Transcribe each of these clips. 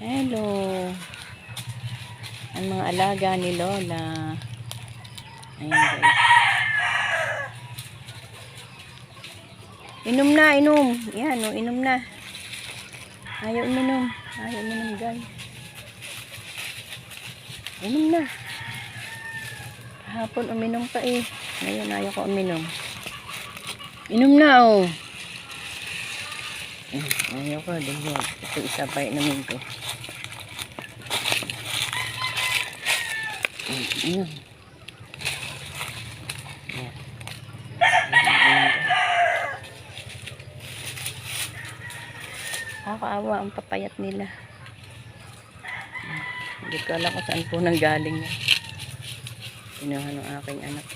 Hello. Ang mga alaga ni Lola. Ayan guys. Inom na, inom. Yan, oh, inom na. Ayaw uminom. Ayaw uminom guys. Inom na. Kahapon uminom pa eh. Ngayon ayaw ko uminom. Inom na oh. Ayaw ko. Dito. Ito isa pa inumin ko. Inom. Yan. Nakakaawa ang papayat nila. Hindi ko alam kung saan po nanggaling yan. Kinuha ng aking anak.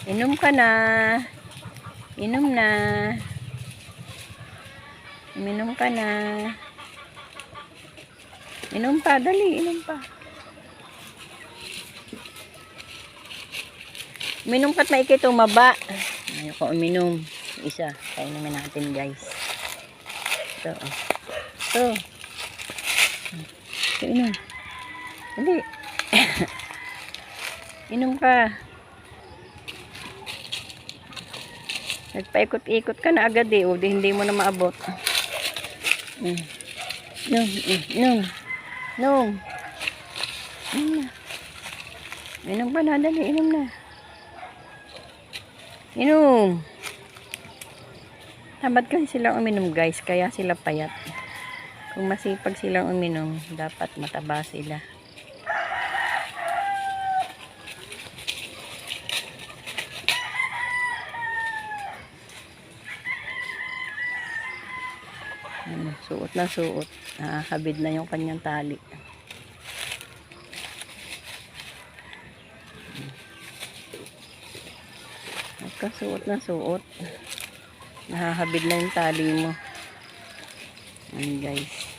Inom ka na. Inom na. Inom ka na. Inom pa. Dali. Inom pa. Uminom ka't maikit tumaba. Ayaw ko uminom. Isa. Kainin natin guys. Ito. Ito. Ito inom. Dali. Inom ka. Nagpaikot-ikot ka na agad eh. O, hindi mo na maabot. Inom. Inom. Inom. Inom na. Inom pa na. Dali. Inom na. Inom. Tamad kasi silang uminom guys. Kaya sila payat. Kung masipag silang uminom, dapat mataba sila. Suot na suot. Nakakabid na yung kanyang tali. Suot na suot. Nakakabid na yung tali mo. Ayan guys.